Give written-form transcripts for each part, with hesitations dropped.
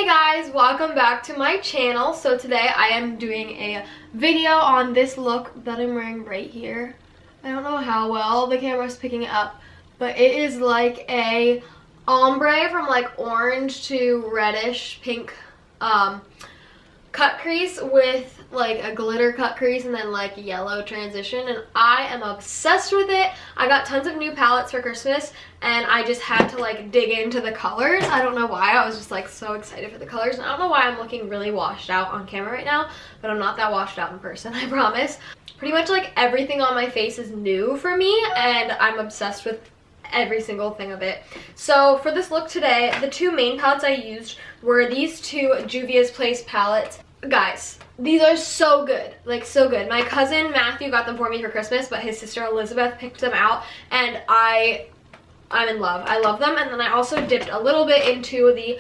Hey guys, welcome back to my channel. So today I am doing a video on this look that I'm wearing right here. I don't know how well the camera's picking it up, but it is like a ombre from like orange to reddish pink cut crease with like a glitter cut crease and then like yellow transition, and I am obsessed with it. I got tons of new palettes for Christmas and I just had to like dig into the colors. I don't know why, I was just like so excited for the colors, and I don't know why I'm looking really washed out on camera right now, but I'm not that washed out in person, I promise. Pretty much like everything on my face is new for me and I'm obsessed with every single thing of it. So for this look today, the two main palettes I used were these two Juvia's Place palettes. Guys, these are so good, like so good. My cousin Matthew got them for me for Christmas, but his sister Elizabeth picked them out and I'm in love. I love them. And then I also dipped a little bit into the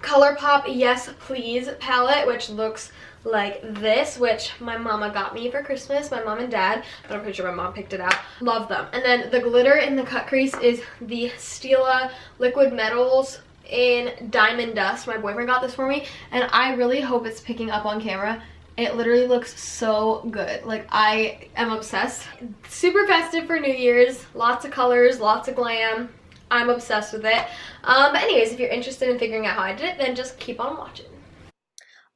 ColourPop Yes Please palette, which looks like this, which my mama got me for Christmas, my mom and dad, but I'm pretty sure my mom picked it out. Love them. And then the glitter in the cut crease is the Stila Liquid Metals in Diamond Dust. My boyfriend got this for me and I really hope it's picking up on camera. It literally looks so good. Like, I am obsessed. Super festive for New Year's. Lots of colors, lots of glam. I'm obsessed with it. But anyways, if you're interested in figuring out how I did it, then just keep on watching.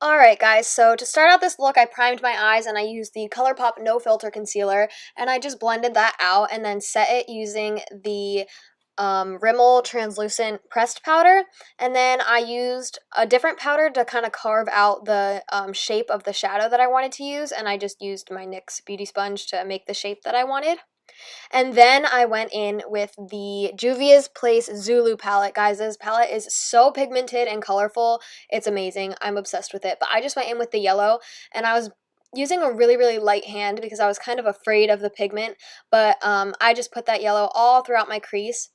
Alright guys, so to start out this look, I primed my eyes and I used the ColourPop No Filter Concealer, and I just blended that out and then set it using the Rimmel Translucent Pressed Powder, and then I used a different powder to kind of carve out the shape of the shadow that I wanted to use, and I just used my NYX Beauty Sponge to make the shape that I wanted. And then I went in with the Juvia's Place Zulu palette. Guys, this palette is so pigmented and colorful. It's amazing. I'm obsessed with it. But I just went in with the yellow, and I was using a really light hand because I was kind of afraid of the pigment, but I just put that yellow all throughout my crease.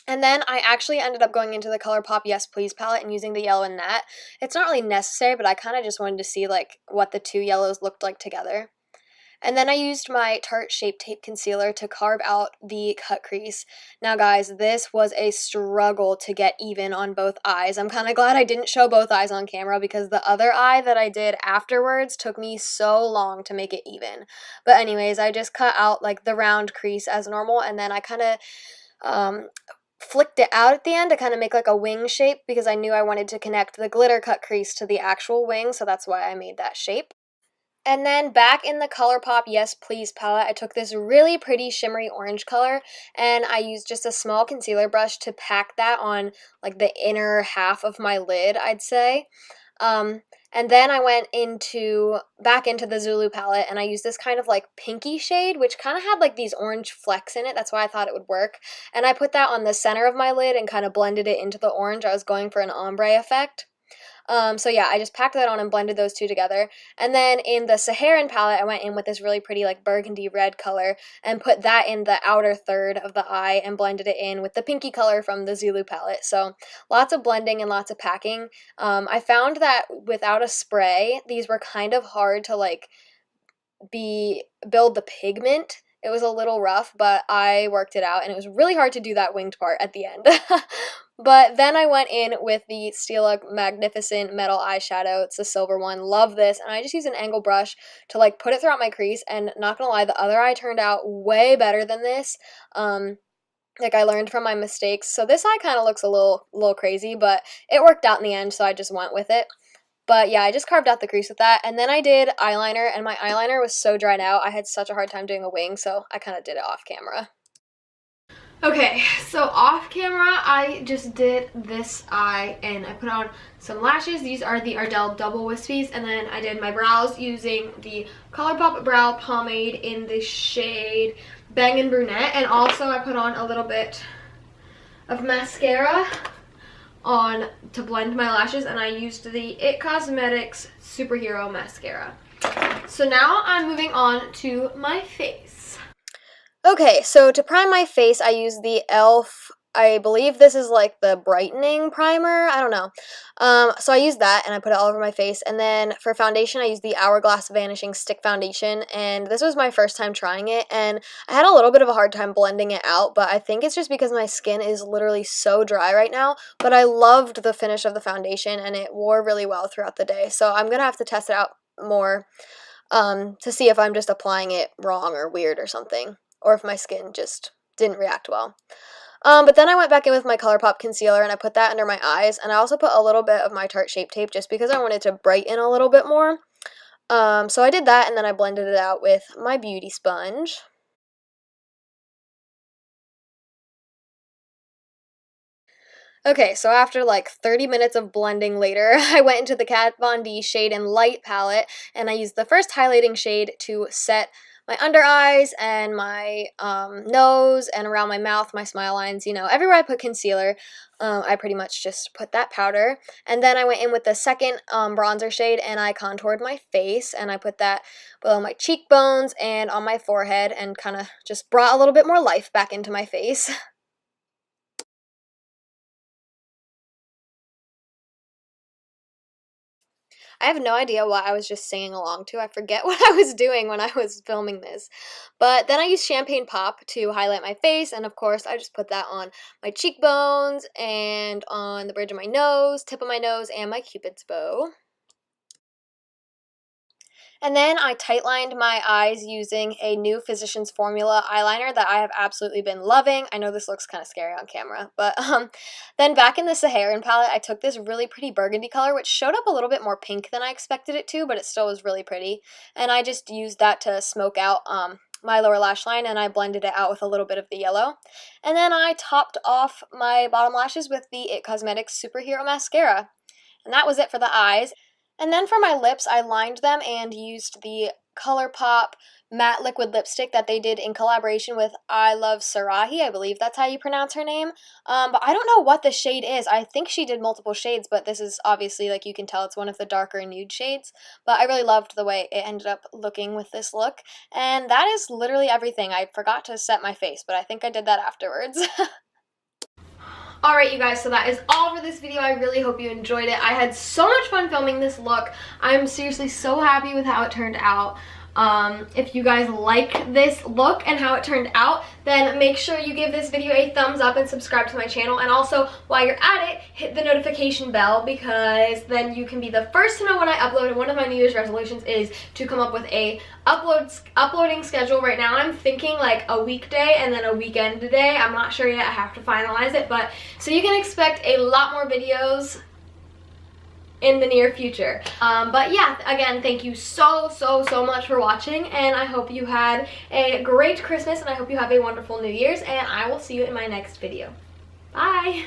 And then I actually ended up going into the ColourPop Yes Please palette and using the yellow in that. It's not really necessary, but I kind of just wanted to see like what the two yellows looked like together. And then I used my Tarte Shape Tape Concealer to carve out the cut crease. Now guys, this was a struggle to get even on both eyes. I'm kind of glad I didn't show both eyes on camera because the other eye that I did afterwards took me so long to make it even. But anyways, I just cut out like the round crease as normal, and then I kind of flicked it out at the end to kind of make like a wing shape because I knew I wanted to connect the glitter cut crease to the actual wing, so that's why I made that shape. And then back in the ColourPop Yes Please palette, I took this really pretty shimmery orange color and I used just a small concealer brush to pack that on like the inner half of my lid, I'd say. And then I went back into the Zulu palette and I used this kind of like pinky shade, which kind of had like these orange flecks in it. That's why I thought it would work. And I put that on the center of my lid and kind of blended it into the orange. I was going for an ombre effect. So yeah, I just packed that on and blended those two together. And then in the Saharan palette, I went in with this really pretty like burgundy red color and put that in the outer third of the eye and blended it in with the pinky color from the Zulu palette. So lots of blending and lots of packing. I found that without a spray, these were kind of hard to like build the pigment. It was a little rough, but I worked it out, and it was really hard to do that winged part at the end. But then I went in with the Stila Magnificent Metal Eyeshadow. It's a silver one. Love this. And I just used an angle brush to like put it throughout my crease, and not gonna lie, the other eye turned out way better than this. Like, I learned from my mistakes. So this eye kind of looks a little crazy, but it worked out in the end, so I just went with it. But yeah, I just carved out the crease with that, and then I did eyeliner, and my eyeliner was so dried out. I had such a hard time doing a wing, so I kind of did it off camera. Okay, so off camera, I just did this eye, and I put on some lashes. These are the Ardell Double Wispies, and then I did my brows using the ColourPop Brow Pomade in the shade Bangin' Brunette, and also I put on a little bit of mascara to blend my lashes, and I used the IT Cosmetics Superhero Mascara. So now I'm moving on to my face. Okay, so to prime my face, I used the e.l.f. I believe this is like the brightening primer. I don't know. So I used that and I put it all over my face. And then for foundation, I used the Hourglass Vanishing Stick Foundation. And this was my first time trying it. And I had a little bit of a hard time blending it out. But I think it's just because my skin is literally so dry right now. But I loved the finish of the foundation and it wore really well throughout the day. So I'm going to have to test it out more to see if I'm just applying it wrong or weird or something. Or if my skin just didn't react well. But then I went back in with my ColourPop concealer and I put that under my eyes, and I also put a little bit of my Tarte Shape Tape just because I wanted to brighten a little bit more. So I did that, and then I blended it out with my beauty sponge. Okay, so after like 30 minutes of blending later, I went into the Kat Von D Shade and Light palette, and I used the first highlighting shade to set my under eyes and my nose and around my mouth, my smile lines, you know, everywhere I put concealer, I pretty much just put that powder. And then I went in with the second bronzer shade and I contoured my face, and I put that below my cheekbones and on my forehead and kind of just brought a little bit more life back into my face. I have no idea what I was just singing along to. I forget what I was doing when I was filming this. But then I used Champagne Pop to highlight my face, and of course I just put that on my cheekbones and on the bridge of my nose, tip of my nose, and my Cupid's bow. And then I tightlined my eyes using a new Physicians Formula eyeliner that I have absolutely been loving. I know this looks kind of scary on camera, but then back in the Saharan palette, I took this really pretty burgundy color, which showed up a little bit more pink than I expected it to, but it still was really pretty. And I just used that to smoke out my lower lash line, and I blended it out with a little bit of the yellow. And then I topped off my bottom lashes with the IT Cosmetics Superhero Mascara. And that was it for the eyes. And then for my lips, I lined them and used the ColourPop matte liquid lipstick that they did in collaboration with I Love Sarahi. I believe that's how you pronounce her name. But I don't know what the shade is. I think she did multiple shades, but this is obviously, like you can tell, it's one of the darker nude shades. But I really loved the way it ended up looking with this look. And that is literally everything. I forgot to set my face, but I think I did that afterwards. Alright, you guys, so that is all for this video. I really hope you enjoyed it. I had so much fun filming this look. I'm seriously so happy with how it turned out. If you guys like this look and how it turned out, then make sure you give this video a thumbs up and subscribe to my channel. And also, while you're at it, hit the notification bell, because then you can be the first to know when I upload. And one of my New Year's resolutions is to come up with a uploading schedule. Right now I'm thinking like a weekday and then a weekend day. I'm not sure yet. I have to finalize it. But so you can expect a lot more videos in the near future. But yeah, again, thank you so much for watching, and I hope you had a great Christmas, and I hope you have a wonderful New Year's, and I will see you in my next video. Bye!